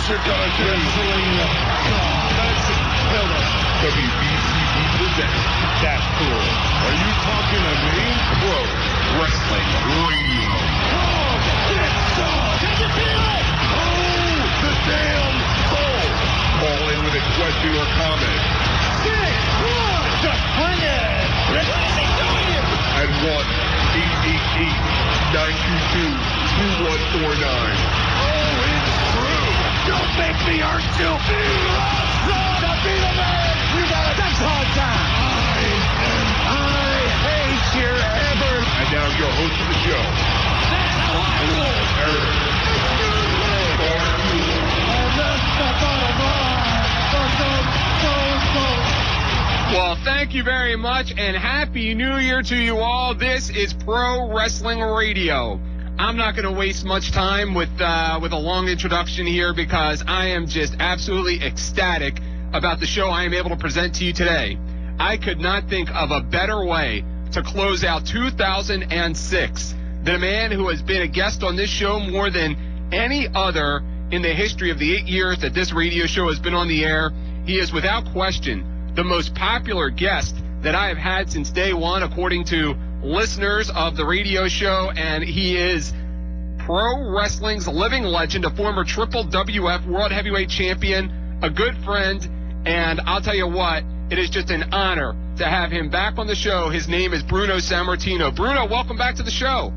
you're gonna do. WBCB presents That Cool. Are you talking to me? Pro Wrestling Radio. Oh, get some! Can you feel it? Oh, the damn soul! Call in with a question or comment. 6-1! Just bring it! What is he doing? At 1-888-922-2149. Oh, it's true! Don't make me hurt you! To be the man! You got a dance hall time! I hate your ever... And now your host of the show. That's how I roll! Eric. And that's the bottom line for some Well, thank you very much, and Happy New Year to you all. This is Pro Wrestling Radio. I'm not going to waste much time with a long introduction here because I am just absolutely ecstatic about the show I am able to present to you today. I could not think of a better way to close out 2006 than a man who has been a guest on this show more than any other in the history of the 8 years that this radio show has been on the air. He is without question the most popular guest that I have had since day one, according to listeners of the radio show, and he is pro wrestling's living legend, a former Triple WF World Heavyweight Champion, a good friend, and I'll tell you what, it is just an honor to have him back on the show. His name is Bruno Sammartino. Bruno, welcome back to the show.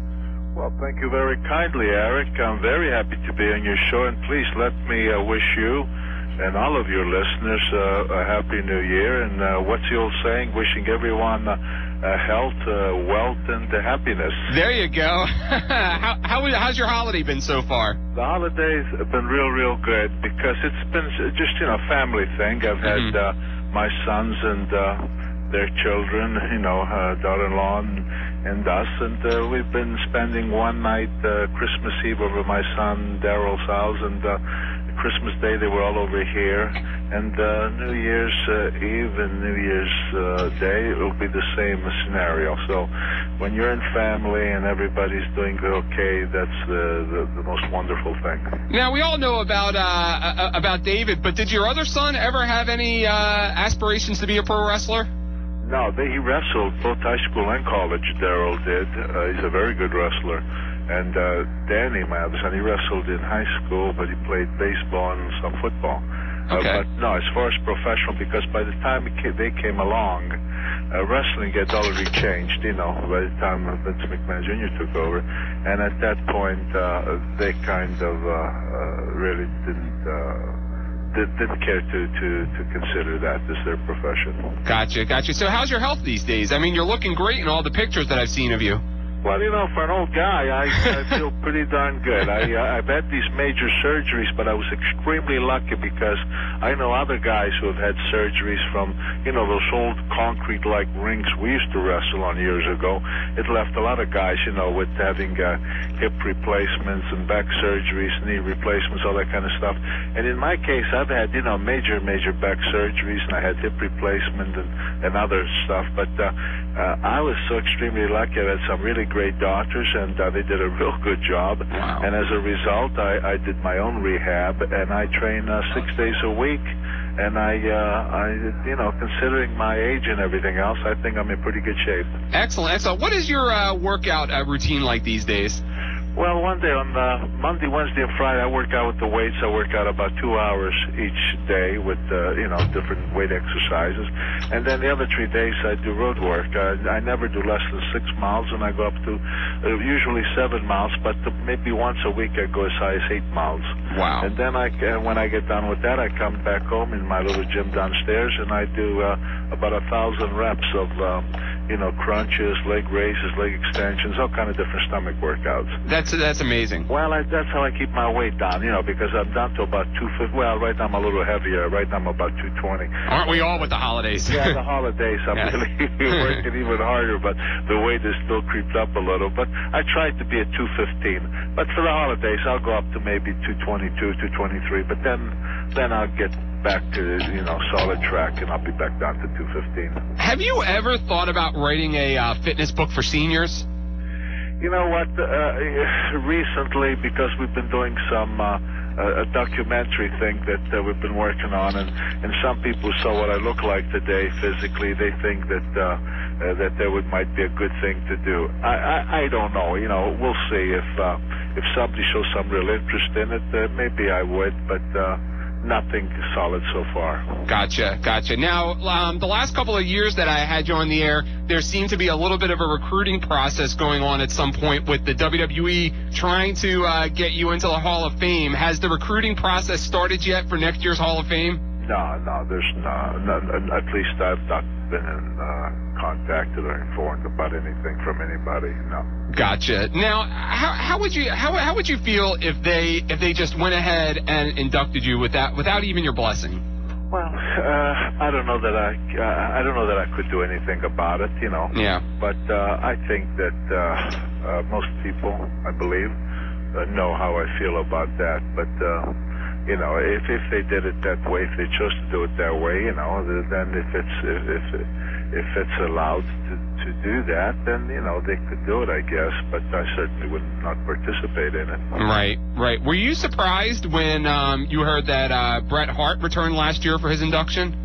Well, thank you very kindly, Eric. I'm very happy to be on your show, and please let me wish you and all of your listeners a Happy New Year. And what's the old saying? Wishing everyone health, wealth, and happiness. There you go. How's your holiday been so far? The holidays have been real good because it's been just, family thing. I've had my sons and their children, daughter-in-law and us, and we've been spending one night Christmas Eve over my son Daryl's house, and Christmas Day they were all over here, and New Year's Eve and New Year's Day it will be the same scenario. So when you're in family and everybody's doing okay, that's the most wonderful thing. Now we all know about David, but did your other son ever have any aspirations to be a pro wrestler? No, he wrestled both high school and college. Daryl did. He's a very good wrestler. And Danny, my other son, he wrestled in high school, but he played baseball and some football. Okay. But no, as far as professional, because by the time they came along, wrestling had already changed, by the time Vince McMahon Jr. took over. And at that point, they kind of really didn't care to consider that as their profession. Gotcha. So how's your health these days? I mean, you're looking great in all the pictures that I've seen of you. Well, for an old guy, I feel pretty darn good. I've had these major surgeries, but I was extremely lucky because I know other guys who have had surgeries from, those old concrete-like rings we used to wrestle on years ago. It left a lot of guys, with having hip replacements and back surgeries, knee replacements, all that kind of stuff. And in my case, I've had, major back surgeries, and I had hip replacement and other stuff. But I was so extremely lucky. I had some really great doctors, and they did a real good job. Wow. And as a result, I did my own rehab, and I train 6 days a week. And I considering my age and everything else, I think I'm in pretty good shape. Excellent. What is your workout routine like these days? Well, one day on Monday, Wednesday, and Friday, I work out with the weights. I work out about 2 hours each day with, different weight exercises. And then the other 3 days, I do road work. I never do less than 6 miles, and I go up to usually 7 miles, but maybe once a week I go as high as 8 miles. Wow. And then when I get done with that, I come back home in my little gym downstairs, and I do about 1,000 reps of, crunches, leg raises, leg extensions, all kind of different stomach workouts. That's amazing. Well, that's how I keep my weight down, because I'm down to about 250. Well, right now I'm a little heavier. Right now I'm about 220. Aren't we all with the holidays? Yeah, the holidays. I'm really working even harder, but the weight is still creeped up a little. But I try to be at 215. But for the holidays, I'll go up to maybe 222, 223. But then I'll get back to, solid track, and I'll be back down to 215. Have you ever thought about writing a fitness book for seniors? You know what? Recently, because we've been doing some a documentary thing that we've been working on, and some people saw what I look like today physically. They think that might be a good thing to do. I don't know. We'll see if somebody shows some real interest in it. Maybe I would, but nothing solid so far. Gotcha. Now, the last couple of years that I had you on the air, there seemed to be a little bit of a recruiting process going on at some point with the WWE trying to get you into the Hall of Fame. Has the recruiting process started yet for next year's Hall of Fame? No, there's no. At least I've not been contacted or informed about anything from anybody. No. Gotcha. Now, how would you feel if they just went ahead and inducted you without even your blessing? Well, I don't know that I could do anything about it, Yeah. But I think that most people, I believe, know how I feel about that. But if they did it that way, if they chose to do it that way, then if it's allowed to do that, then they could do it, I guess. But I certainly would not participate in it. Right. Were you surprised when you heard that Bret Hart returned last year for his induction?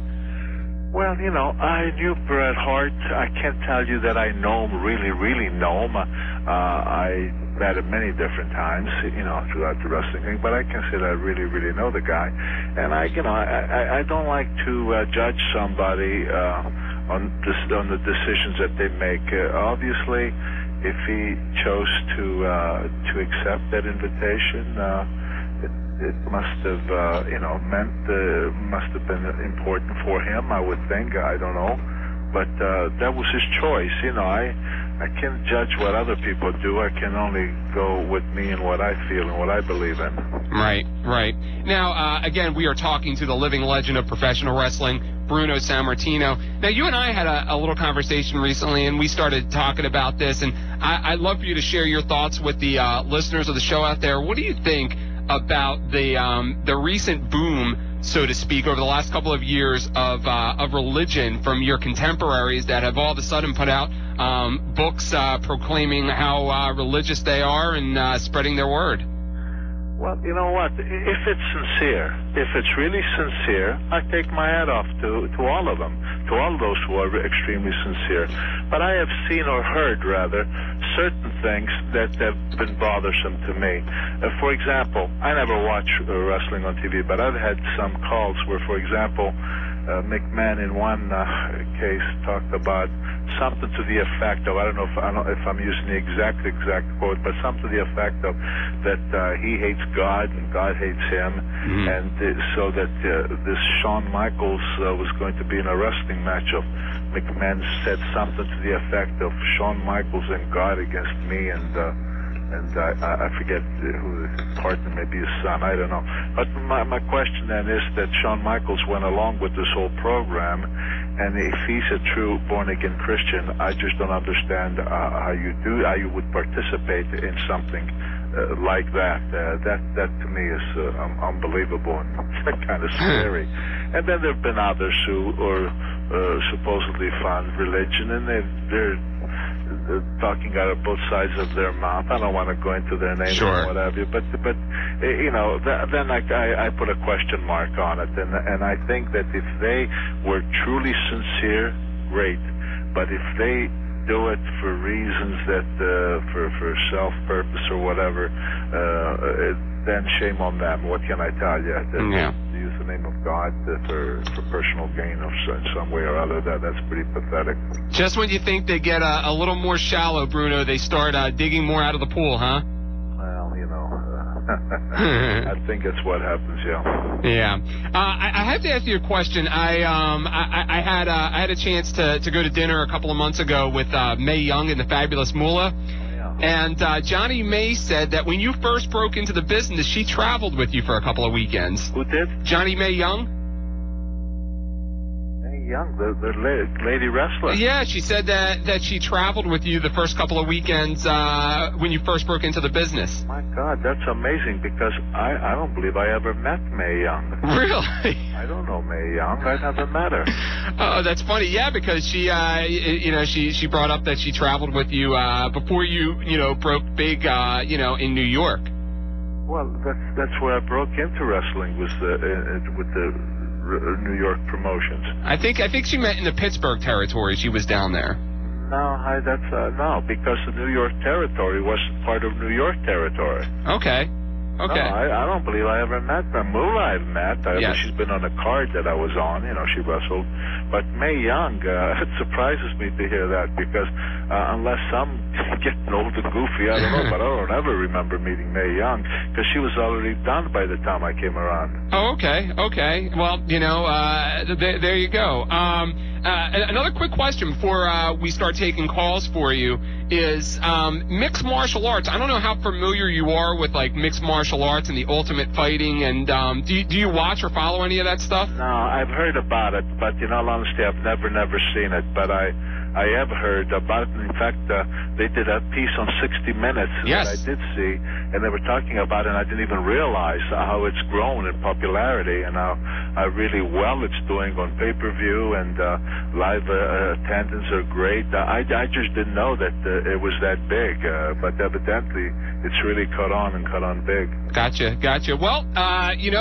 Well, I knew Bret Hart. I can't tell you that I know him, really know him. I met him many different times, throughout the wrestling thing, but I can say that I really know the guy. And I don't like to judge somebody on the decisions that they make. Obviously, if he chose to accept that invitation, it must have must have been important for him, I would think. I don't know, but that was his choice. I can't judge what other people do. I can only go with me and what I feel and what I believe in. Right. Now, again, we are talking to the living legend of professional wrestling, Bruno Sammartino. Now, you and I had a little conversation recently, and we started talking about this, and I'd love for you to share your thoughts with the listeners of the show out there. What do you think about the recent boom, so to speak, over the last couple of years of religion from your contemporaries that have all of a sudden put out books proclaiming how religious they are and spreading their word? Well, you know what? If it's sincere, if it's really sincere, I take my hat off to all of them, to all of those who are extremely sincere. But I have seen, or heard rather, certain things that have been bothersome to me. For example, I never watch wrestling on TV, but I've had some calls where, for example, McMahon in one case talked about something to the effect of, I don't know if I'm using the exact quote, but something to the effect of that he hates God and God hates him, and so that this Shawn Michaels was going to be in a wrestling match of McMahon said something to the effect of Shawn Michaels and God against me, and I forget who the partner, maybe his son, I don't know. But my question then is that Shawn Michaels went along with this whole program, and if he's a true born-again Christian, I just don't understand how you would participate in something like that. That to me is unbelievable and kind of scary. And then there have been others who are supposedly found religion, and they're talking out of both sides of their mouth. I don't want to go into their names or what have you, but then I put a question mark on it, and I think that if they were truly sincere, great, but if they do it for reasons that for self-purpose or whatever, then shame on them. What can I tell you? To use the name of God for personal gain of some way or other, that's pretty pathetic. Just when you think they get a little more shallow, Bruno, they start digging more out of the pool, huh? Well, I think that's what happens, yeah. Yeah. I have to ask you a question. I had a chance to go to dinner a couple of months ago with Mae Young and the Fabulous Moolah. And Johnny May said that when you first broke into the business, she traveled with you for a couple of weekends. Who did? Johnny May Young. May Young, the lady wrestler. Yeah, she said that she traveled with you the first couple of weekends when you first broke into the business. My God, that's amazing, because I don't believe I ever met Mae Young. Really? I don't know Mae Young. I never met her. Oh, that's funny. Yeah, because she brought up that she traveled with you before you broke big, in New York. Well, that's where I broke into wrestling, was with the New York promotions. I think she meant in the Pittsburgh territory. She was down there. No, no, because the New York territory wasn't part of New York territory. Okay. No, I don't believe I ever met her. Moolah I've met. Yes. She's been on a card that I was on. She wrestled. But Mae Young, it surprises me to hear that, because unless I'm getting old and goofy, I don't know, but I don't ever remember meeting Mae Young, because she was already done by the time I came around. Oh, okay. Well, there you go. Another quick question before we start taking calls for you is mixed martial arts. I don't know how familiar you are with like mixed martial arts and the ultimate fighting, and do you watch or follow any of that stuff? No, I've heard about it, but in all honesty, I've never seen it. But I have heard about it. In fact, they did a piece on 60 Minutes Yes. that I did see, and they were talking about it, and I didn't even realize how it's grown in popularity and how really well it's doing on pay-per-view, and live attendance are great. I just didn't know that it was that big, but evidently it's really caught on big. Gotcha. Well,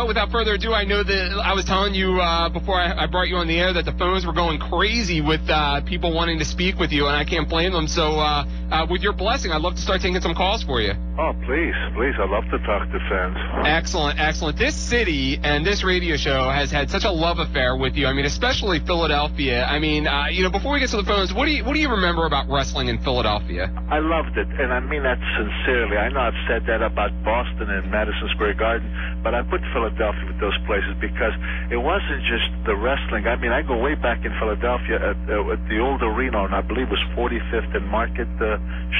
without further ado, I know that I was telling you before I brought you on the air that the phones were going crazy with people wanting to speak with you, and I can't blame them. So with your blessing, I'd love to start taking some calls for you. Oh, please. I'd love to talk to fans. Excellent. This city and this radio show has had such a love affair with you. I mean, especially Philadelphia. I mean, before we get to the phones, what do you remember about wrestling in Philadelphia? I loved it, and I mean that sincerely. I know I've said that about Boston and Madison Square Garden, but I put Philadelphia with those places because it wasn't just the wrestling. I mean, I go way back in Philadelphia at the old arena, and I believe it was 45th and Market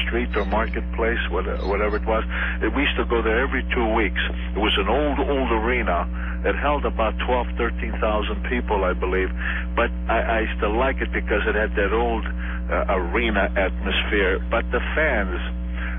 Street or Marketplace, whatever it was. We used to go there every 2 weeks. It was an old arena. It held about 13,000 people, I believe. But I used to like it because it had that old arena atmosphere. But the fans,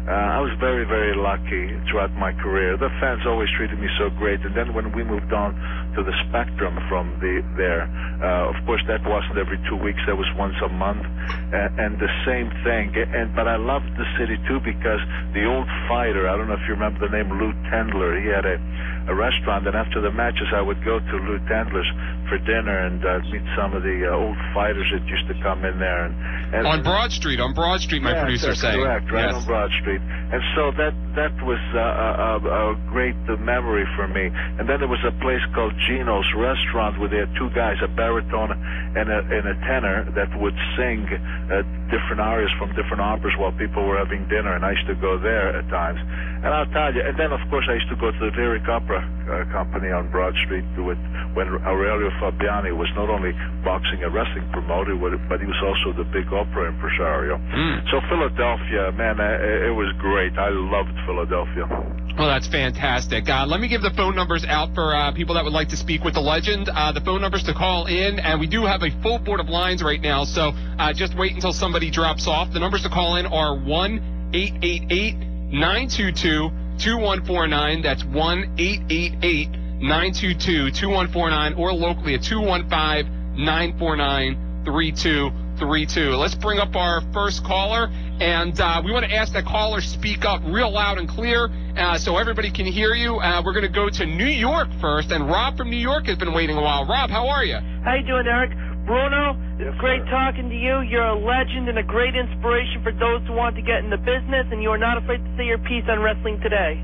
I was very, very lucky throughout my career. The fans always treated me so great. And then when we moved on to the Spectrum from there, of course, that wasn't every 2 weeks. That was once a month. And the same thing. But I loved the city, too, because the old fighter, I don't know if you remember the name Lou Tendler, he had a restaurant, and after the matches I would go to Lou Tendler's for dinner and meet some of the old fighters that used to come in there. And on Broad Street, my producer saying. Correct, right, yes. On Broad Street. And so that was a great memory for me. And then there was a place called Gino's Restaurant where they had two guys, a baritone and a tenor, that would sing different arias from different operas while people were having dinner, and I used to go there at times. And I'll tell you, and then of course I used to go to the Lyric Opera Company on Broad Street when Aurelio Fabiani was not only boxing and wrestling promoter, but he was also the big opera impresario. So Philadelphia, man, it was great. I loved Philadelphia. Well, that's fantastic. Let me give the phone numbers out for people that would like to speak with the legend. The phone numbers to call in, and we do have a full board of lines right now, so just wait until somebody drops off. The numbers to call in are 1-888-922-2149. That's 1-888-922-2149, or locally at 215-949-3232. Let's bring up our first caller, and we want to ask that caller speak up real loud and clear so everybody can hear you. We're going to go to New York first, and Rob from New York has been waiting a while. Rob, how are you? How you doing, Eric? Bruno, yes, it's great sir. talking to you. You're a legend and a great inspiration for those who want to get in the business, and you are not afraid to say your piece on Wrestling Today.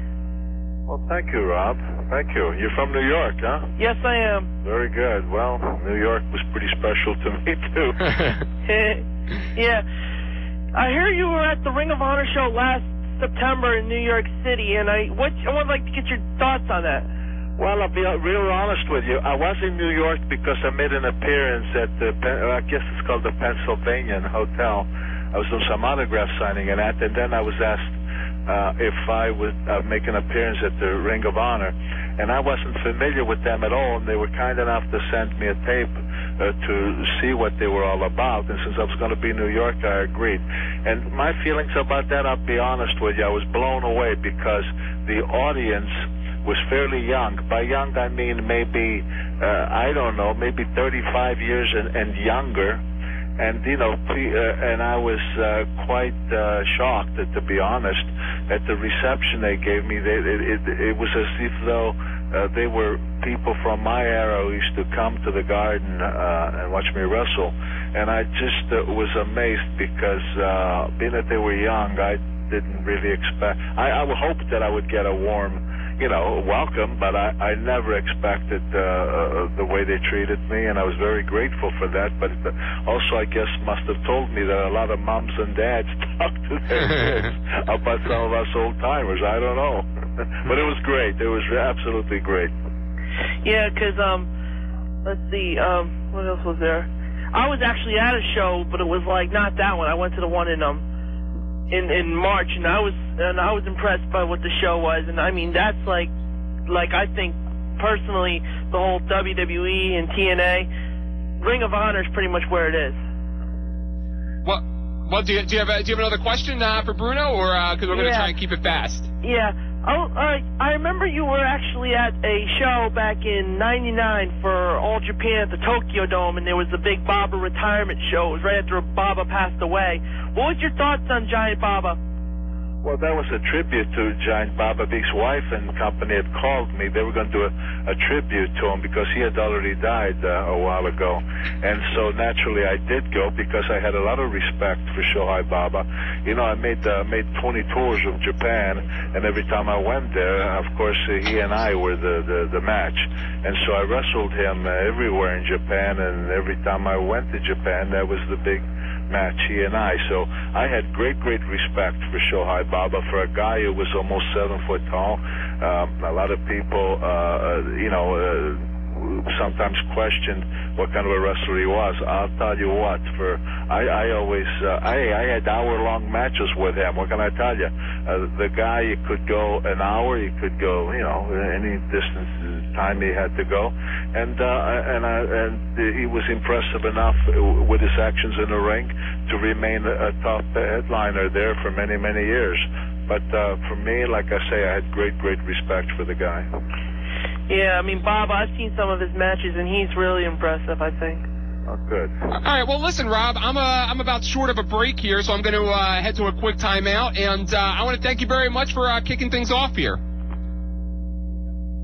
Well, thank you, Rob. Thank you. You're from New York, huh? Yes, I am. Very good. Well, New York was pretty special to me, too. Yeah. I hear you were at the Ring of Honor show last September in New York City, and I would like to get your thoughts on that. Well, I'll be real honest with you. I was in New York because I made an appearance at I guess it's called the Pennsylvania Hotel. I was doing some autograph signing and that, and then I was asked if I would make an appearance at the Ring of Honor. And I wasn't familiar with them at all, and they were kind enough to send me a tape to see what they were all about. And since I was going to be in New York, I agreed. And my feelings about that, I'll be honest with you, I was blown away because the audience was fairly young. By young, I mean maybe, I don't know, maybe 35 years and younger. And, and I was quite shocked, to be honest, at the reception they gave me, it was as if though they were people from my era who used to come to the Garden and watch me wrestle. And I just was amazed because being that they were young, I didn't really expect. I hoped that I would get a warm, welcome, but I never expected the way they treated me, and I was very grateful for that. But also, I guess, must have told me that a lot of moms and dads talk to their kids about some of us old timers. I don't know, but it was great. It was absolutely great. Yeah, because let's see, what else was there? I was actually at a show, but it was like not that one. I went to the one in March, and I was impressed by what the show was. And I mean, that's like I think personally, the whole WWE and TNA, Ring of Honor is pretty much where it is. Well, do you have another question for Bruno, or because we're going to try and keep it fast? Yeah. Oh, I remember you were actually at a show back in '99 for All Japan at the Tokyo Dome, and there was the big Baba retirement show. It was right after Baba passed away. What was your thoughts on Giant Baba? Well, that was a tribute to Giant Baba. Big's wife and company had called me. They were going to do a tribute to him because he had already died a while ago. And so naturally I did go because I had a lot of respect for Shohei Baba. I made 20 tours of Japan, and every time I went there, of course, he and I were the match. And so I wrestled him everywhere in Japan, and every time I went to Japan, that was the big match, he and I. So I had great respect for Shohei Baba, for a guy who was almost 7 foot tall. A lot of people, sometimes questioned what kind of a wrestler he was. I'll tell you what, I had hour-long matches with him. What can I tell you? The guy, you could go an hour, you could go, any distance, time he had to go, and he was impressive enough with his actions in the ring to remain a top headliner there for many years. But for me, like I say, I had great respect for the guy. Yeah, I mean, Bob, I've seen some of his matches, and he's really impressive, I think. Oh, good. All right, well, listen, Rob, I'm about short of a break here, so I'm going to head to a quick timeout, and I want to thank you very much for kicking things off here.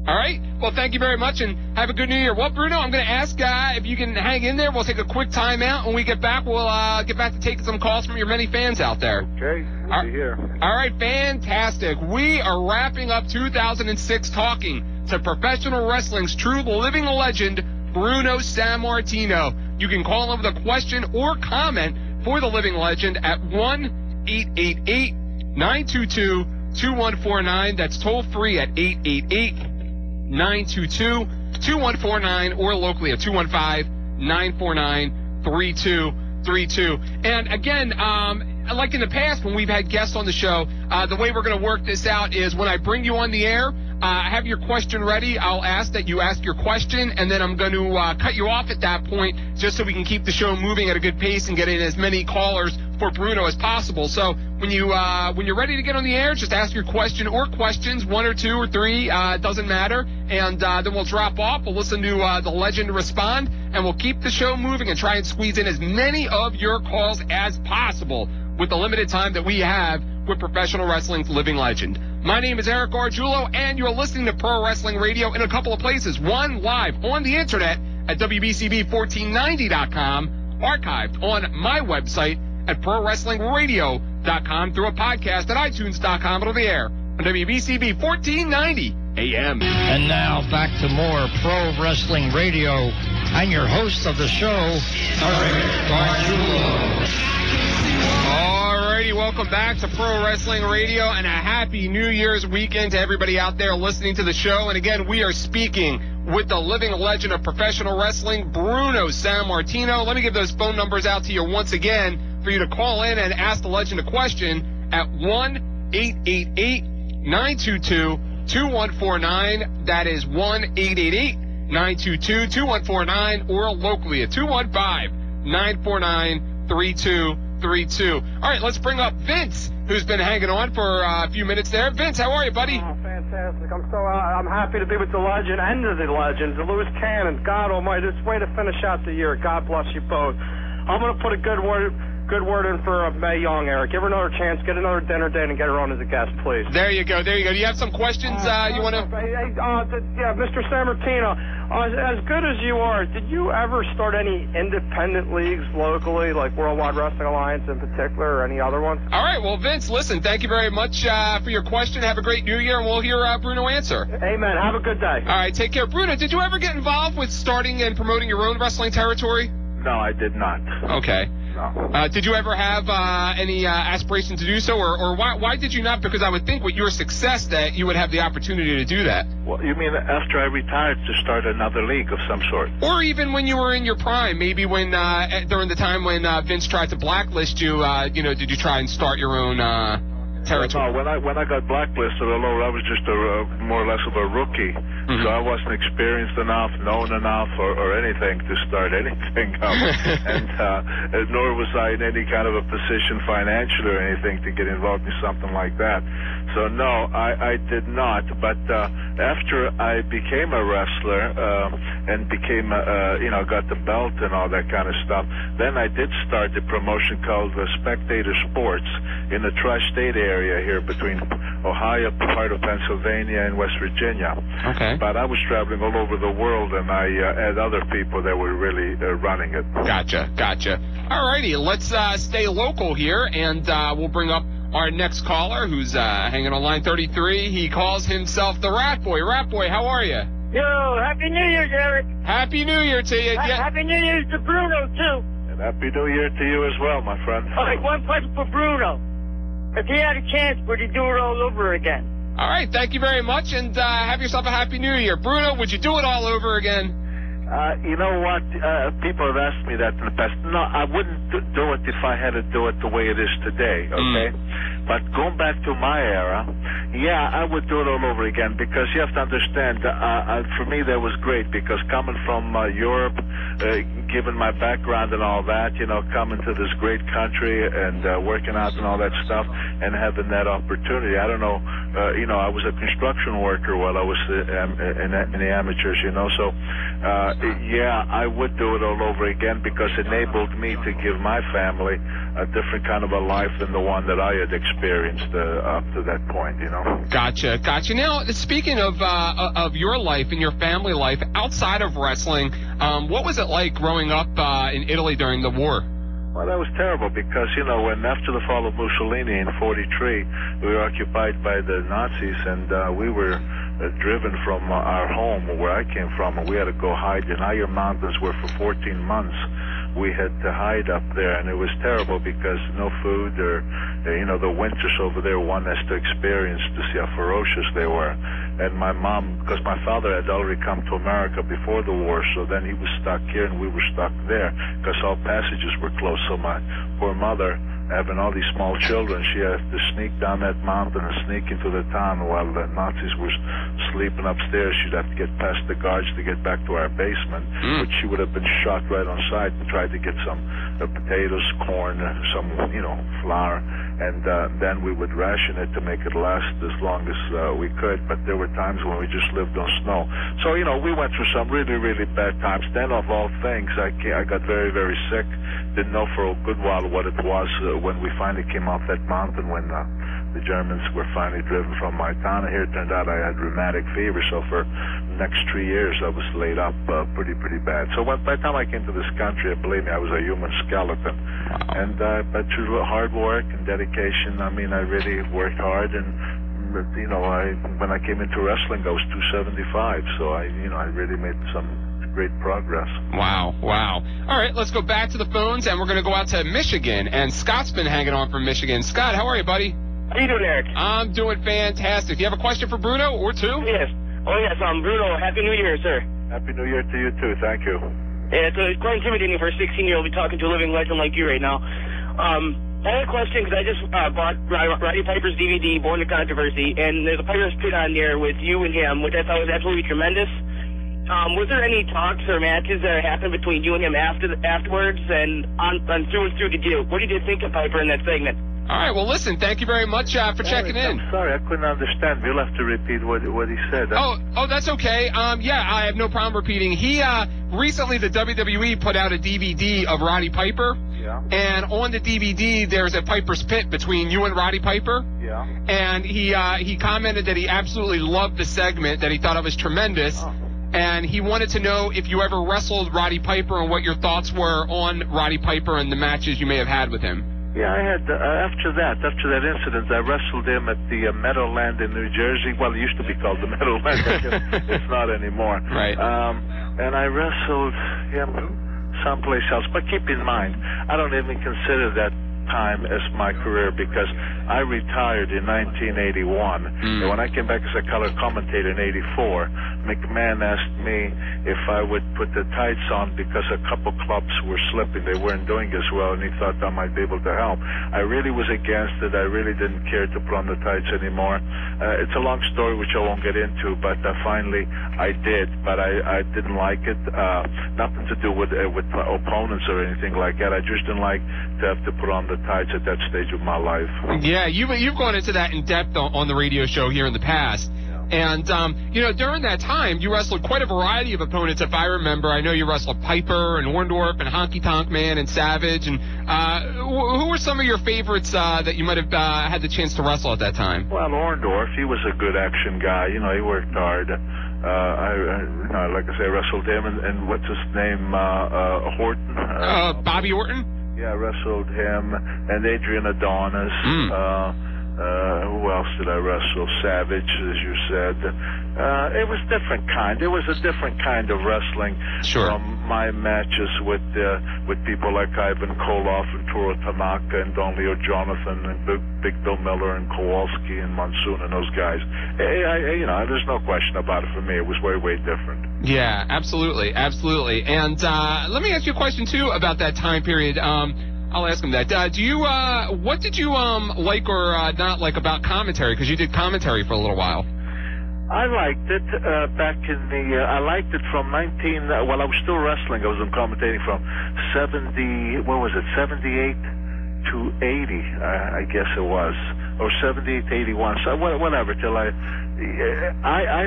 All right? Well, thank you very much, and have a good New Year. Well, Bruno, I'm going to ask if you can hang in there. We'll take a quick timeout. When we get back, we'll get back to taking some calls from your many fans out there. Okay, we'll be here. All right, fantastic. We are wrapping up 2006 talking to professional wrestling's true living legend, Bruno Sammartino. You can call him with a question or comment for the living legend at 1-888-922-2149. That's toll free at 888-922-2149 or locally at 215-949-3232. And again, like in the past when we've had guests on the show, the way we're going to work this out is when I bring you on the air, have your question ready. I'll ask that you ask your question, and then I'm going to cut you off at that point just so we can keep the show moving at a good pace and get in as many callers for Bruno as possible. So when you're ready to get on the air, just ask your question or questions, 1 or 2 or 3, it doesn't matter, and then we'll drop off. We'll listen to the legend respond, and we'll keep the show moving and try and squeeze in as many of your calls as possible with the limited time that we have with professional wrestling's living legend. My name is Eric Argiulo, and you're listening to Pro Wrestling Radio in a couple of places. One, live on the internet at WBCB1490.com, archived on my website at ProWrestlingRadio.com, through a podcast at iTunes.com, and on the air on WBCB 1490 AM. And now back to more Pro Wrestling Radio, and your host of the show, Eric Argiulo. Alrighty, welcome back to Pro Wrestling Radio, and a happy New Year's weekend to everybody out there listening to the show. And again, we are speaking with the living legend of professional wrestling, Bruno Sammartino. Let me give those phone numbers out to you once again for you to call in and ask the legend a question at 1-888-922-2149. That is 1-888-922-2149, or locally at 215-949-3232. All right, let's bring up Vince, who's been hanging on for a few minutes there. Vince, how are you, buddy? Oh, fantastic. I'm happy to be with the legend and the legend, the Louis Cannon. God almighty, it's way to finish out the year. God bless you both. I'm going to put a good word good word in for Mae Young, Eric. Give her another chance. Get another dinner date and get her on as a guest, please. There you go. Do you have some questions you want to... Yeah, Mr. Sammartino, as good as you are, did you ever start any independent leagues locally, like Worldwide Wrestling Alliance in particular, or any other ones? All right, well, Vince, listen, thank you very much for your question. Have a great New Year, and we'll hear Bruno answer. Amen. Have a good day. All right, take care. Bruno, did you ever get involved with starting and promoting your own wrestling territory? No, I did not. Okay. No. Did you ever have any aspiration to do so, or why did you not? Because I would think with your success that you would have the opportunity to do that. Well, you mean after I retired to start another league of some sort? Or even when you were in your prime, maybe when during the time when Vince tried to blacklist you, did you try and start your own territory? No, when I got blacklisted, although I was just more or less of a rookie, so I wasn't experienced enough, known enough, or anything to start anything up. And nor was I in any kind of a position financially or anything to get involved in something like that. So no, I did not. But after I became a wrestler and became, got the belt and all that kind of stuff, then I did start a promotion called Spectator Sports in the tri-state area here between Ohio, part of Pennsylvania, and West Virginia. Okay. But I was traveling all over the world, and I had other people that were really running it. Gotcha. All righty, let's stay local here, and we'll bring up our next caller, who's hanging on line 33. He calls himself the Rat Boy. Rat Boy, how are you? Yo, Happy New Year, Eric. Happy New Year to you. Happy New Year to Bruno, too. And Happy New Year to you as well, my friend. All right, one question for Bruno. If he had a chance, would he do it all over again? All right, thank you very much, and have yourself a Happy New Year. Bruno, would you do it all over again? You know what? People have asked me that in the past. No, I wouldn't do it if I had to do it the way it is today, okay? But going back to my era, yeah, I would do it all over again because you have to understand, for me that was great because coming from Europe, given my background and all that, coming to this great country and working out and all that stuff and having that opportunity. I don't know, I was a construction worker while I was in the amateurs, so yeah, I would do it all over again because it enabled me to give my family a different kind of a life than the one that I had experienced up to that point, Gotcha. Now, speaking of your life and your family life outside of wrestling, what was it like growing up in Italy during the war? Well, that was terrible because, when after the fall of Mussolini in 43, we were occupied by the Nazis and we were driven from our home where I came from, and we had to go hide in higher mountains where for 14 months we had to hide up there, and it was terrible because no food or, the winters over there one has to experience to see how ferocious they were. And my mom, because my father had already come to America before the war, so then he was stuck here and we were stuck there because all passages were closed. So my poor mother, having all these small children, she had to sneak down that mountain and sneak into the town while the Nazis were sleeping upstairs. She'd have to get past the guards to get back to our basement, which she would have been shot right on sight and tried to get some potatoes, corn, some, flour, and then we would ration it to make it last as long as we could. But there were times when we just lived on snow. So, we went through some really, really bad times. Then, of all things, I got very, very sick. Didn't know for a good while what it was when we finally came off that mountain when the Germans were finally driven from my town. Here it turned out I had rheumatic fever, so for the next 3 years I was laid up pretty bad. So by the time I came to this country, believe me, I was a human skeleton. Wow. And but through hard work and dedication, I really worked hard. And when I came into wrestling, I was 275, so I really made some great progress. Wow. All right, let's go back to the phones, and we're going to go out to Michigan. And Scott's been hanging on from Michigan. Scott, how are you, buddy? How you doing, Eric? I'm doing fantastic. Do you have a question for Bruno or two? Yes. Oh, yes, Bruno. Happy New Year, sir. Happy New Year to you, too. Thank you. Yeah, it's quite intimidating for a 16-year-old to be talking to a living legend like you right now. I had a question because I just bought Roddy Piper's DVD, Born to Controversy, and there's a Piper's Pit on there with you and him, which I thought was absolutely tremendous. Was there any talks or matches that happened between you and him afterwards and on through and through? What did you think of Piper in that segment? All right, well, listen, thank you very much for checking in. I'm sorry, I couldn't understand. You'll have to repeat what he said. Oh, that's okay. Yeah, I have no problem repeating. He recently, the WWE put out a DVD of Roddy Piper, Yeah. And on the DVD, there's a Piper's Pit between you and Roddy Piper. Yeah. And he commented that he absolutely loved the segment, that he thought it was tremendous. Oh. And he wanted to know if you ever wrestled Roddy Piper and what your thoughts were on Roddy Piper and the matches you may have had with him. Yeah, I had, after that incident, I wrestled him at the Meadowland in New Jersey. Well, it used to be called the Meadowland. I guess it's not anymore. Right. And I wrestled him someplace else. But keep in mind, I don't even consider that time as my career because I retired in 1981. And when I came back as a color commentator in 84, McMahon asked me if I would put the tights on because a couple clubs were slipping. They weren't doing as well, and he thought I might be able to help. I really was against it. I really didn't care to put on the tights anymore. It's a long story which I won't get into, but finally I did. But I didn't like it. Nothing to do with opponents or anything like that. I just didn't like to have to put on the tights at that stage of my life. Yeah, you've gone into that in depth on the radio show here in the past. And, during that time, you wrestled quite a variety of opponents, if I remember. I know you wrestled Piper and Orndorff and Honky Tonk Man and Savage. And who were some of your favorites that you might have had the chance to wrestle at that time? Well, Orndorff, he was a good action guy. He worked hard. Like I say, I wrestled him and what's his name, Horton? Bobby Orton? Yeah, I wrestled him and Adrian Adonis. Who else did I wrestle? Savage, as you said. It was different kind. It was a different kind of wrestling from my matches with people like Ivan Koloff and Toru Tanaka and Don Leo Jonathan and Big Bill Miller and Kowalski and Monsoon and those guys. There's no question about it. For me, it was way, way different. Yeah, absolutely, absolutely. And let me ask you a question too about that time period. I'll ask him that. What did you like or not like about commentary? Because you did commentary for a little while. I liked it back in the. I liked it from 19. Well, I was still wrestling. I was commentating from 70. What was it? 78 to 80. I guess it was, or 78 to 81. So whatever. Till I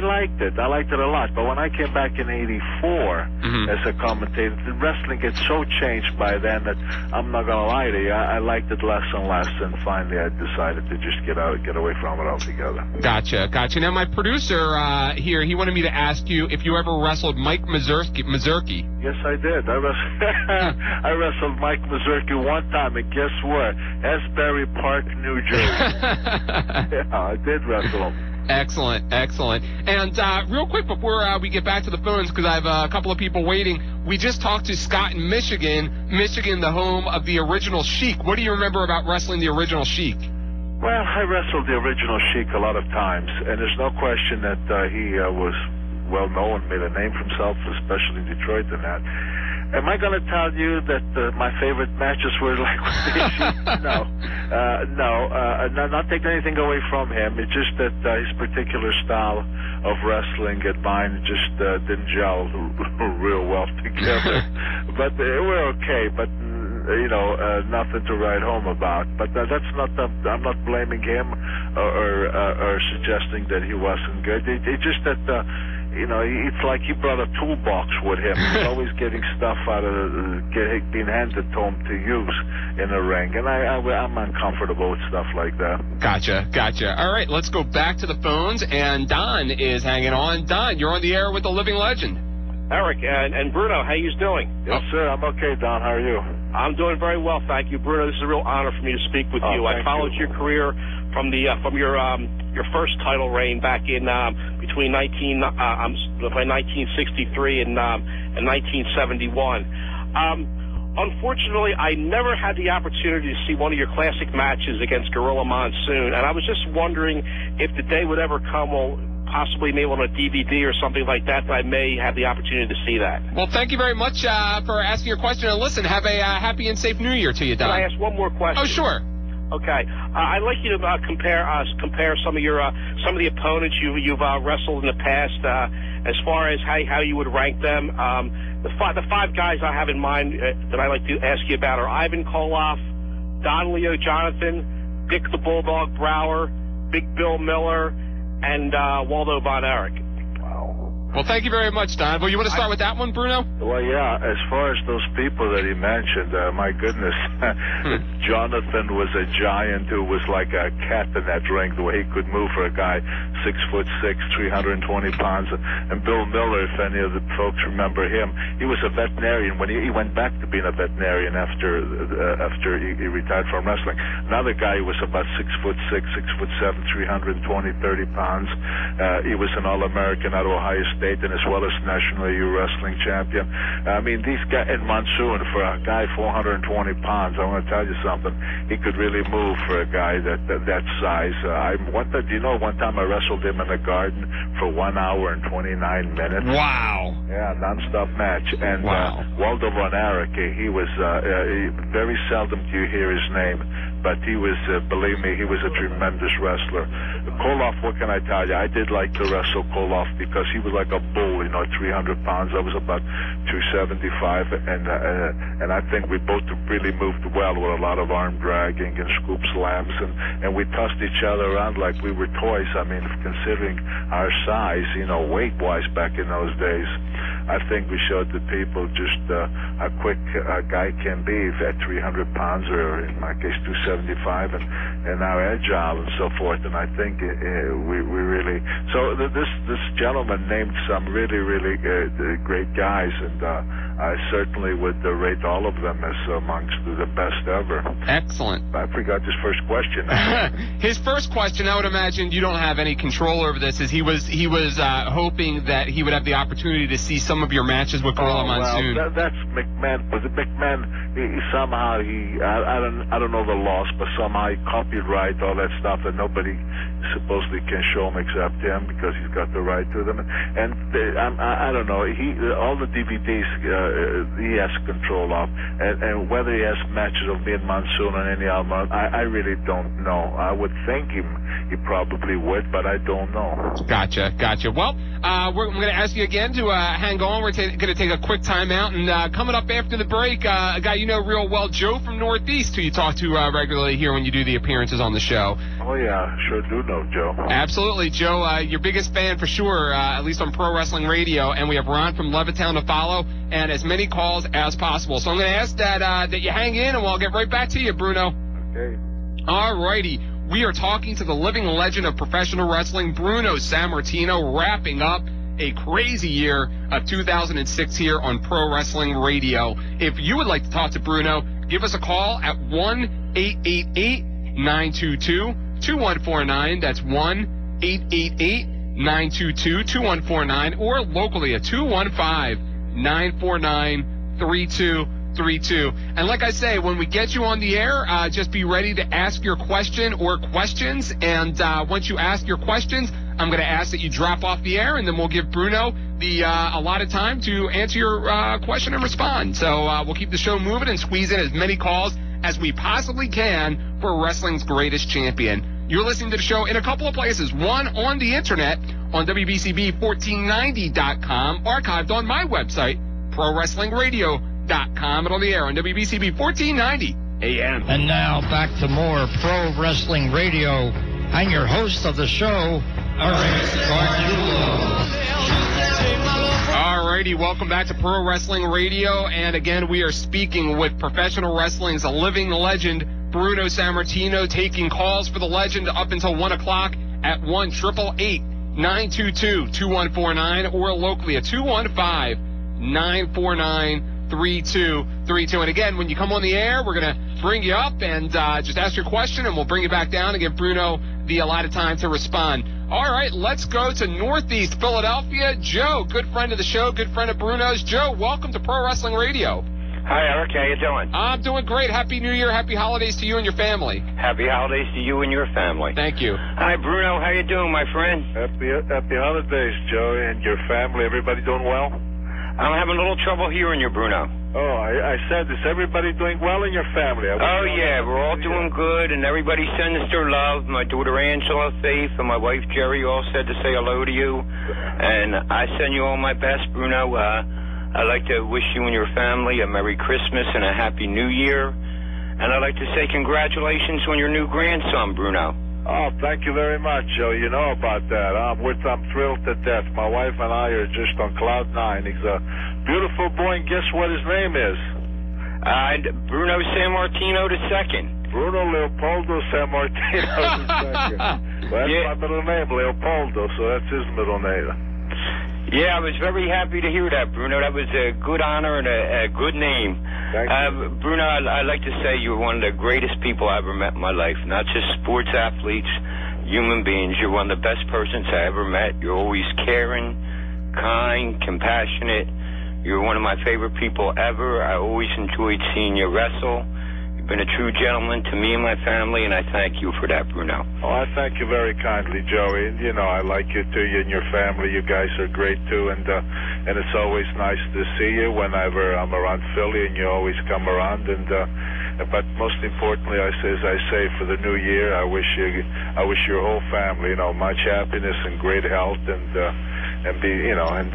liked it. I liked it a lot. But when I came back in 84 as a commentator, the wrestling gets so changed by then that I'm not gonna lie to you. I liked it less and less, and finally I decided to just get away from it altogether. Gotcha. Now my producer here, he wanted me to ask you if you ever wrestled Mike Mazurki. Yes, I did. I wrestled Mike Mazurki one time, and guess what? Asbury Park, New Jersey. Yeah, I did wrestle him. Excellent. And real quick before we get back to the phones, because I have a couple of people waiting, we just talked to Scott in Michigan, the home of the original Sheik. What do you remember about wrestling the original Sheik? Well, I wrestled the original Sheik a lot of times, and there's no question that he was well known, made a name for himself, especially in Detroit and that. Am I going to tell you that my favorite matches were like with the Sheik? No. Not taking anything away from him. It's just that his particular style of wrestling and mine just didn't gel real well together. But they were okay. But nothing to write home about. But that's not. I'm not blaming him or suggesting that he wasn't good. It's just that. It's like he brought a toolbox with him. He's always getting stuff out of being handed to him to use in a ring, and I'm uncomfortable with stuff like that. Gotcha. All right, let's go back to the phones, and Don is hanging on. Don, you're on the air with the living legend. Eric and Bruno, how you doing? Yes, sir. I'm okay, Don. How are you? I'm doing very well, thank you, Bruno. This is a real honor for me to speak with you. I followed your career from your first title reign back in between 1963 and 1971. Unfortunately, I never had the opportunity to see one of your classic matches against Gorilla Monsoon, and I was just wondering if the day would ever come, possibly maybe on a DVD or something like that I may have the opportunity to see that. Well, thank you very much for asking your question. And listen, have a happy and safe New Year to you, Don. Can I ask one more question? Oh, sure. Okay. I'd like you to compare some of the opponents you've wrestled in the past as far as how you would rank them. The five guys I have in mind that I'd like to ask you about are Ivan Koloff, Don Leo Jonathan, Dick the Bulldog Brower, Big Bill Miller, and Waldo Von Erich. Wow. Well, thank you very much, Don. Well, you want to start with that one, Bruno? Well, yeah, as far as those people that he mentioned, my goodness, Jonathan was a giant who was like a cat in that ring, the way he could move for a guy 6'6", 320 pounds. And Bill Miller, if any of the folks remember him, he was a veterinarian. When he went back to being a veterinarian after he retired from wrestling. Another guy who was about 6'6", 6'7", 320, 30 pounds. He was an All-American out of Ohio State, and as well as National EU Wrestling Champion. I mean, these guys in Monsoon, for a guy 420 pounds, I want to tell you something. He could really move for a guy that size. One time I wrestled him in the Garden for 1 hour and 29 minutes. Wow. Yeah, non-stop match. And wow. Waldo Von Erich, he was very seldom do you hear his name, but he was, believe me, he was a tremendous wrestler. Koloff, what can I tell you? I did like to wrestle Koloff because he was like a bull, 300 pounds. I was about 275, and I think we both really moved well with a lot of arm dragging and scoop slams, and we tossed each other around like we were toys. I mean, considering our size, weight-wise back in those days, I think we showed the people just how quick a guy can be at 300 pounds, or in my case 275, and how agile and so forth. And I think we really. So this gentleman named some really great guys, and I certainly would rate all of them as amongst the best ever. Excellent. I forgot his first question. His first question, I would imagine you don't have any control over this, is he was hoping that he would have the opportunity to see some of your matches with Gorilla Monsoon. Well, that's McMahon. But McMahon, I don't know the laws, but somehow he copyright all that stuff that nobody supposedly can show him except him because he's got the right to them. And I don't know. All the DVDs he has control of, and whether he has matches of me and Monsoon on any album, I really don't know. I would think he probably would, but I don't know. Gotcha. Well, I'm going to ask you again to hang on. We're going to take a quick time out, and coming up after the break, a guy you know real well, Joe from Northeast, who you talk to regularly here when you do the appearances on the show. Oh, yeah, sure do know Joe. Absolutely, Joe. Your biggest fan for sure, at least on Pro Wrestling Radio, and we have Ron from Levittown to follow, and as many calls as possible. So I'm going to ask that you hang in, and we'll get right back to you, Bruno. Okay. All righty. We are talking to the living legend of professional wrestling, Bruno Sammartino, wrapping up a crazy year of 2006 here on Pro Wrestling Radio. If you would like to talk to Bruno, give us a call at 1-888-922-2149. That's 1-888-922-2149, or locally at 215-949-3232. And like I say, when we get you on the air, just be ready to ask your question or questions. And once you ask your questions, I'm going to ask that you drop off the air, and then we'll give Bruno the allotted time to answer your question and respond. So we'll keep the show moving and squeeze in as many calls as we possibly can for wrestling's greatest champion. You're listening to the show in a couple of places. One, on the internet on WBCB1490.com, archived on my website, ProWrestlingRadio.com, and on the air on WBCB 1490 AM. And now back to more Pro Wrestling Radio. I'm your host of the show, Eric Gargiulo. Alrighty, welcome back to Pro Wrestling Radio, and again we are speaking with professional wrestling's living legend, Bruno Sammartino, taking calls for the legend up until 1 o'clock at 1-888-922-2149, or locally at 215-949-3232. And again, when you come on the air, we're going to bring you up and just ask your question, and we'll bring you back down and give Bruno the allotted time to respond. All right, let's go to Northeast Philadelphia. Joe, good friend of the show, good friend of Bruno's. Joe, welcome to Pro Wrestling Radio. Hi, Eric. How you doing? I'm doing great. Happy New Year. Happy holidays to you and your family. Happy holidays to you and your family. Thank you. Hi, Bruno. How you doing, my friend? Happy holidays, Joe, and your family. Everybody doing well? I'm having a little trouble hearing you, Bruno. Oh, I said, is everybody doing well in your family? Oh, yeah, we're all doing good, and everybody sends us their love. My daughter Angela, Faith, and my wife Jerry all said to say hello to you, and I send you all my best, Bruno. I'd like to wish you and your family a Merry Christmas and a Happy New Year, and I'd like to say congratulations on your new grandson, Bruno. Oh, thank you very much, Joe. You know about that. I'm thrilled to death. My wife and I are just on cloud nine. He's a beautiful boy, and guess what his name is? Bruno Sammartino II. Bruno Leopoldo Sammartino II. Well, that's my middle name, Leopoldo, so that's his middle name. Yeah, I was very happy to hear that, Bruno. That was a good honor and a good name. Thank you. Bruno, I'd like to say you're one of the greatest people I ever met in my life, not just sports athletes, human beings. You're one of the best persons I ever met. You're always caring, kind, compassionate. You're one of my favorite people ever. I always enjoyed seeing you wrestle. You've been a true gentleman to me and my family, and I thank you for that, Bruno. Oh, I thank you very kindly, Joey. You know, I like you too. You and your family, you guys are great too, and it's always nice to see you whenever I'm around Philly, and you always come around. But most importantly, as I say, for the new year, I wish your whole family, much happiness and great health, and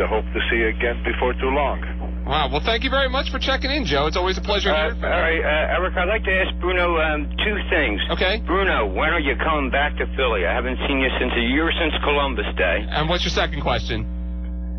hope to see you again before too long. Wow, well, thank you very much for checking in, Joe. It's always a pleasure to hear from you. All right, Eric, I'd like to ask Bruno two things. Okay. Bruno, when are you coming back to Philly? I haven't seen you since a year since Columbus Day. And what's your second question?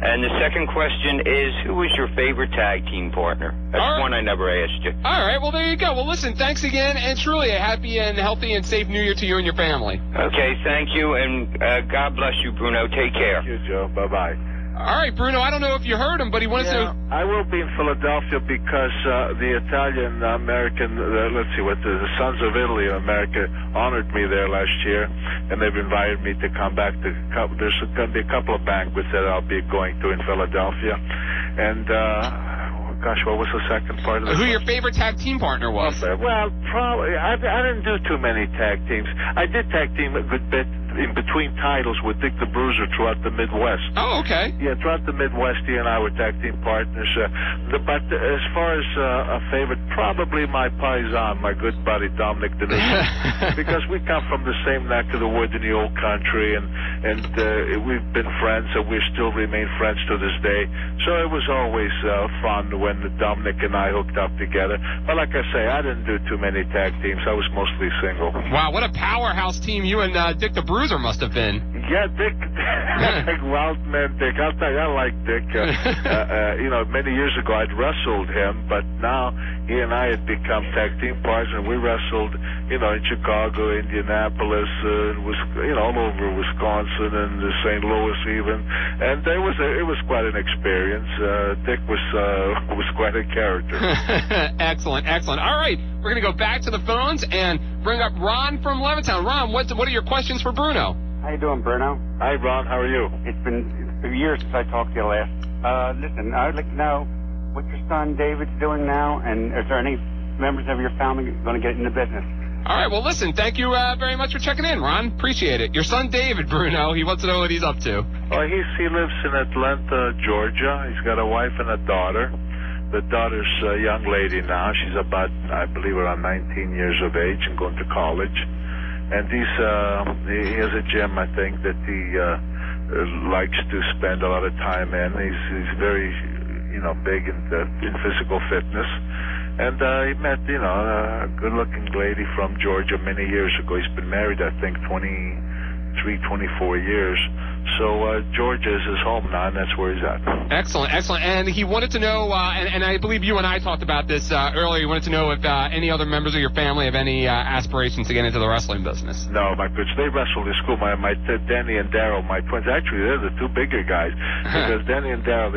And the second question is, who was your favorite tag team partner? That's one I never asked you. All right, well, there you go. Well, listen, thanks again, and truly a happy and healthy and safe New Year to you and your family. Okay, thank you, and God bless you, Bruno. Take care. Thank you, Joe. Bye-bye. All right, Bruno, I don't know if you heard him, but he wanted to... I will be in Philadelphia because the Italian-American, the Sons of Italy in America honored me there last year, and they've invited me to come back to... There's going to be a couple of banquets that I'll be going to in Philadelphia. And, gosh, what was the second part of the Who your favorite tag team partner was? Well, probably... I didn't do too many tag teams. I did tag team a good bit in between titles with Dick the Bruiser throughout the Midwest. Oh, okay. Yeah, throughout the Midwest, he and I were tag team partners. But as far as a favorite, probably my paisan, my good buddy Dominic Denise, because we come from the same neck of the wood in the old country, and we've been friends, and we still remain friends to this day. So it was always fun when Dominic and I hooked up together. But like I say, I didn't do too many tag teams. I was mostly single. Wow, what a powerhouse team you and Dick the Bruiser must have been. Yeah, Dick. Wildman Dick. I'll tell you, I like Dick. Many years ago I'd wrestled him, but now he and I had become tag team partners, and we wrestled, in Chicago, Indianapolis, all over Wisconsin and St. Louis even. And it was quite an experience. Dick was quite a character. Excellent. All right, we're going to go back to the phones and bring up Ron from Levittown. Ron, what are your questions for Bruno? How you doing, Bruno? Hi, Ron. How are you? It's been years since I talked to you last. Listen, I would like to know what your son David's doing now, and is there any members of your family going to get into business? All right, well, listen, thank you very much for checking in, Ron. Appreciate it. Your son David, Bruno, he wants to know what he's up to. Oh, he lives in Atlanta, Georgia. He's got a wife and a daughter. The daughter's a young lady now. She's about, I believe, around 19 years of age and going to college. And he has a gym, I think, that he likes to spend a lot of time in. He's very, big in physical fitness. And he met, a good-looking lady from Georgia many years ago. He's been married, I think, 24 years. So Georgia is his home now, and that's where he's at. Excellent. And he wanted to know, and I believe you and I talked about this earlier, he wanted to know if any other members of your family have any aspirations to get into the wrestling business. No, my kids, they wrestled in school. My Danny and Daryl, my twins, actually, they're the two bigger guys. Because Danny and Daryl,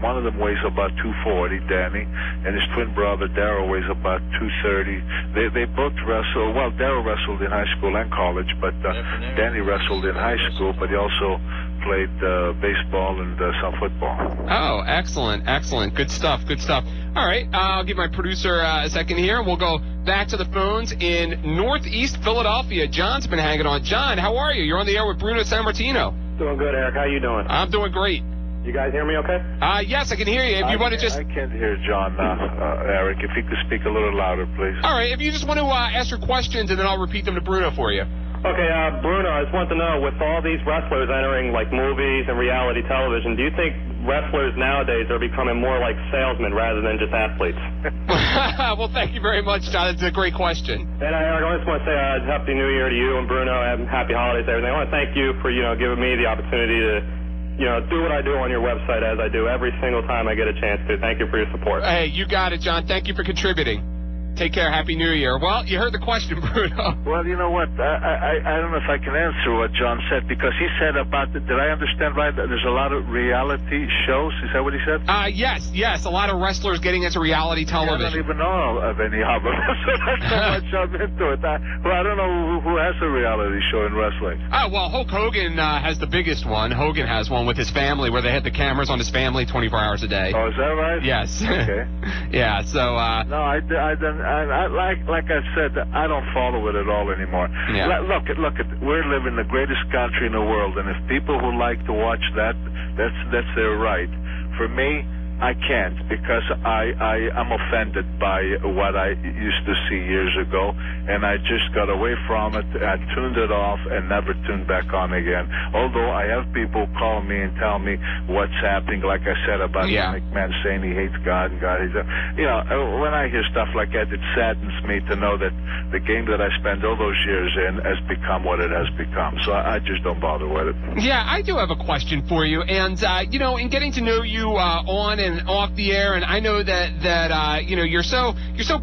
one of them weighs about 240, Danny, and his twin brother, Daryl, weighs about 230. They both wrestle. Well, Daryl wrestled in high school and college, but Danny wrestled in high school, but he also played baseball and some football. Oh, excellent. Good stuff. All right, I'll give my producer a second here, and we'll go back to the phones in Northeast Philadelphia. John's been hanging on. John, how are you? You're on the air with Bruno Sammartino. Doing good, Eric. How you doing? I'm doing great. You guys hear me okay? Yes, I can hear you. If you want to just... I can't hear John, Eric. If you could speak a little louder, please. All right, if you just want to ask your questions, and then I'll repeat them to Bruno for you. Okay, Bruno, I just want to know, with all these wrestlers entering, like, movies and reality television, do you think wrestlers nowadays are becoming more like salesmen rather than just athletes? Well, thank you very much, John. It's a great question. And I just want to say Happy New Year to you and Bruno, and happy holidays and everything. I want to thank you for, giving me the opportunity to, do what I do on your website as I do every single time I get a chance to. Thank you for your support. Hey, you got it, John. Thank you for contributing. Take care. Happy New Year. Well, you heard the question, Bruno. Well, you know what? I don't know if I can answer what John said, because he said about, did I understand right, that there's a lot of reality shows? Is that what he said? Yes. A lot of wrestlers getting into reality television. I don't even know of any of them. So that's how much I'm into it. I don't know who has a reality show in wrestling. Well, Hulk Hogan has the biggest one. Hogan has one with his family where they had the cameras on his family 24 hours a day. Oh, is that right? Yes. Okay. Yeah, so... No, I don't. Like I said, I don't follow it at all anymore. Yeah. Look, we're living in the greatest country in the world, and if people who like to watch that, that's their right. For me, I can't, because I'm offended by what I used to see years ago, and I just got away from it. I tuned it off and never tuned back on again. Although I have people call me and tell me what's happening, like I said about McMahon saying he hates God and God hates him. When I hear stuff like that, it saddens me to know that the game that I spent all those years in has become what it has become. So I just don't bother with it. Yeah, I do have a question for you, and in getting to know you on and off the air, and I know that you're so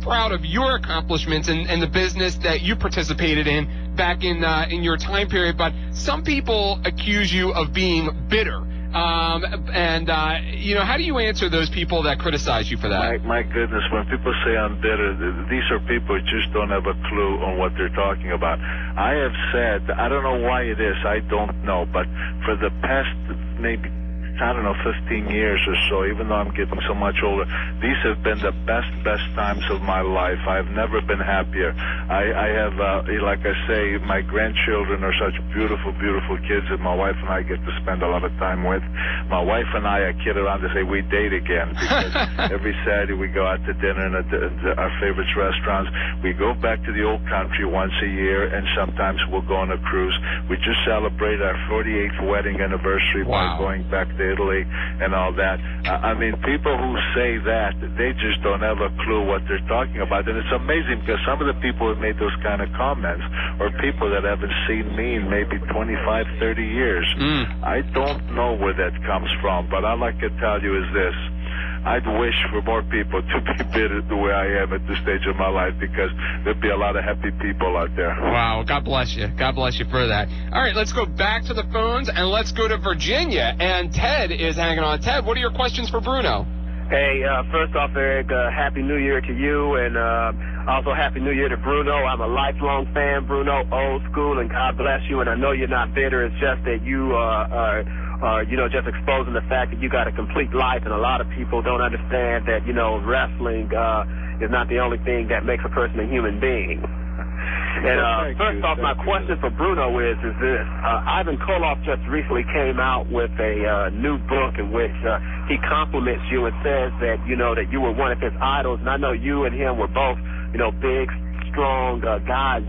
proud of your accomplishments and the business that you participated in back in your time period, but some people accuse you of being bitter. How do you answer those people that criticize you for that? My goodness, when people say I'm bitter, these are people who just don't have a clue on what they're talking about. I have said, I don't know why it is, I don't know, but for the past maybe 15 years or so, even though I'm getting so much older, these have been the best times of my life. I've never been happier. I have, like I say, my grandchildren are such beautiful kids that my wife and I get to spend a lot of time with. My wife and I kid around to say we date again, because every Saturday we go out to dinner in our favorite restaurants. We go back to the old country once a year, and sometimes we'll go on a cruise. We just celebrated our 48th wedding anniversary by going back to Italy and all that. People who say that, they just don't have a clue what they're talking about. And it's amazing, because some of the people who made those kind of comments are people that haven't seen me in maybe 25, 30 years. I don't know where that comes from, but all I can tell you is this. I'd wish for more people to be bitter the way I am at this stage of my life, because there'd be a lot of happy people out there. Wow, God bless you. God bless you for that. All right, let's go back to the phones, and let's go to Virginia. And Ted is hanging on. Ted, what are your questions for Bruno? Hey, first off, Eric, Happy New Year to you, and also Happy New Year to Bruno. I'm a lifelong fan, Bruno, old school, and God bless you. And I know you're not bitter. It's just that you are just exposing the fact that you got a complete life, and a lot of people don't understand that, wrestling is not the only thing that makes a person a human being. And first off, my question for Bruno is this. Ivan Koloff just recently came out with a new book in which he compliments you and says that, that you were one of his idols. And I know you and him were both, big, strong guys,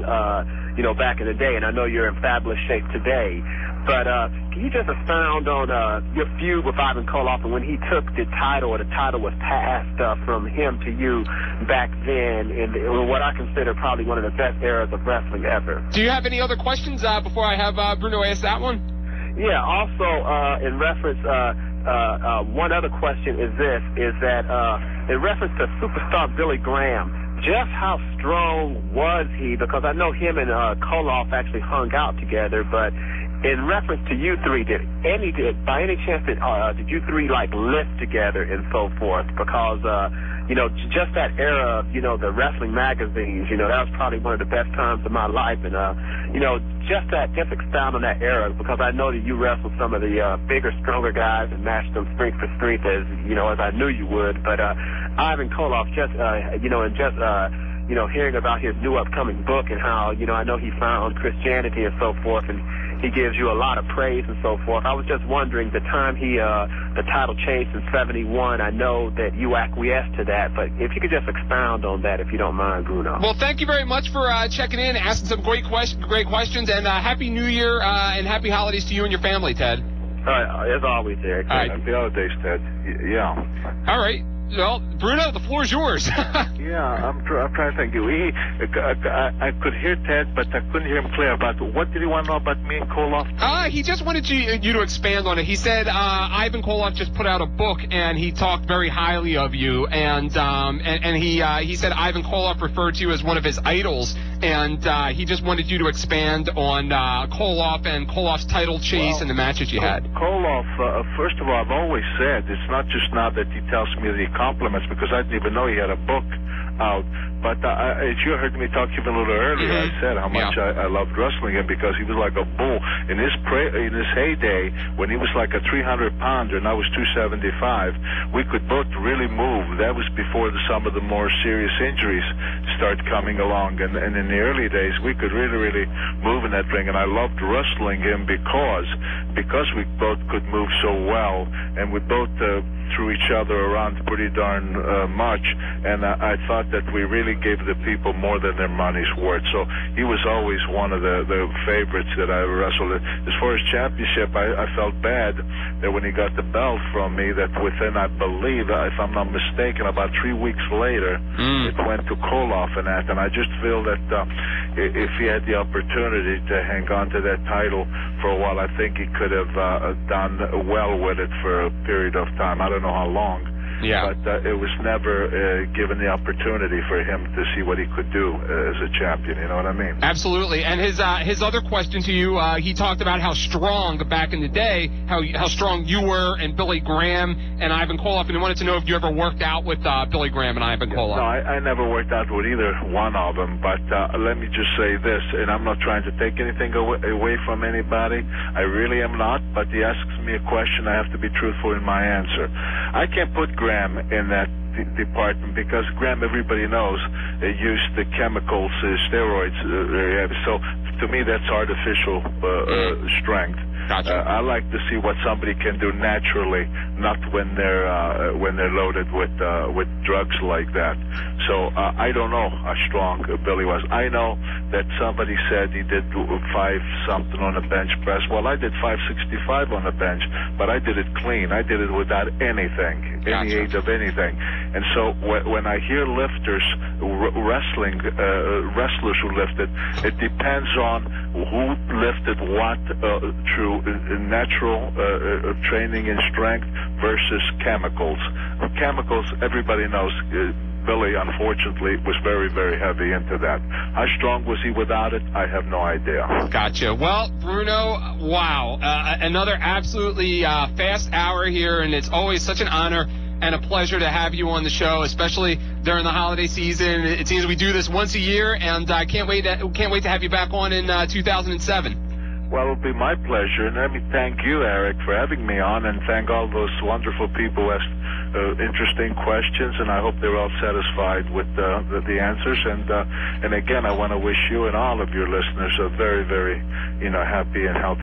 back in the day. And I know you're in fabulous shape today. But can you just expound on your feud with Ivan Koloff and when he took the title, or the title was passed from him to you back then in what I consider probably one of the best eras of wrestling ever? Do you have any other questions before I have Bruno ask that one? Yeah, also in reference, one other question is that in reference to superstar Billy Graham, just how strong was he? Because I know him and Koloff actually hung out together, but in reference to you three, by any chance did you three live together and so forth? Because just that era of the wrestling magazines, that was probably one of the best times of my life, and just expound on that era, because I know that you wrestled some of the bigger, stronger guys and matched them strength for strength as I knew you would. But Ivan Koloff, hearing about his new upcoming book and how I know he found Christianity and so forth, and he gives you a lot of praise and so forth. I was just wondering, the time the title changed in '71, I know that you acquiesced to that, but if you could just expound on that, if you don't mind, Bruno. Well, thank you very much for checking in, asking some great questions, and Happy New Year and Happy Holidays to you and your family, Ted. As always, Eric. All right. Happy holidays, Ted. Yeah. All right. Well, Bruno, the floor is yours. Yeah, I'm trying to think. I could hear Ted, but I couldn't hear him clear. But what did he want to know about me and Koloff? He just wanted you to expand on it. He said Ivan Koloff just put out a book, and he talked very highly of you. And he said Ivan Koloff referred to you as one of his idols, and he just wanted you to expand on Koloff and Koloff's title chase and the matches you had. Koloff, first of all, I've always said, it's not just now that he tells me the compliments, because I didn't even know he had a book out. But as you heard me talk even a little earlier, I said how much I loved wrestling him, because he was like a bull. In his heyday, when he was like a 300-pounder and I was 275, we could both really move. That was before some of the more serious injuries started coming along. And in the early days, we could really, really move in that ring. And I loved wrestling him because we both could move so well, and we both threw each other around pretty darn much. And I thought that we really gave the people more than their money's worth. So he was always one of the favorites that I wrestled. As far as championship, I felt bad that when he got the belt from me, that within, I believe, if I'm not mistaken, about 3 weeks later, it went to Koloff and that. And I just feel that if he had the opportunity to hang on to that title for a while, I think he could have done well with it for a period of time. I don't know how long. Yeah. But it was never given the opportunity for him to see what he could do as a champion. You know what I mean? Absolutely. And his other question to you, he talked about how strong back in the day, how strong you were and Billy Graham and Ivan Koloff, and he wanted to know if you ever worked out with Billy Graham and Ivan Koloff. No, I never worked out with either one of them. But let me just say this, and I'm not trying to take anything away from anybody. I really am not. But he asks me a question, I have to be truthful in my answer. I can't put Graham in that department, because Graham, everybody knows, used the chemicals, steroids. So to me, that's artificial strength. Gotcha. I like to see what somebody can do naturally, not when they're loaded with drugs like that. So I don't know how strong Billy was. I know that somebody said he did 5-something on the bench press. Well, I did 565 on the bench, but I did it clean. I did it without anything, any aid of anything. And so when I hear lifters, wrestlers who lifted, it depends on who lifted what through natural training and strength versus chemicals. Chemicals, everybody knows. Billy, unfortunately, was very, very heavy into that. How strong was he without it? I have no idea. Gotcha. Well, Bruno, wow. Another absolutely fast hour here, and it's always such an honor and a pleasure to have you on the show, especially during the holiday season. It seems we do this once a year, and I can't wait to have you back on in 2007. Well, it'll be my pleasure, and let me thank you, Eric, for having me on, and thank all those wonderful people who asked interesting questions, and I hope they're all satisfied with the answers. And again, I want to wish you and all of your listeners a very, very, happy and healthy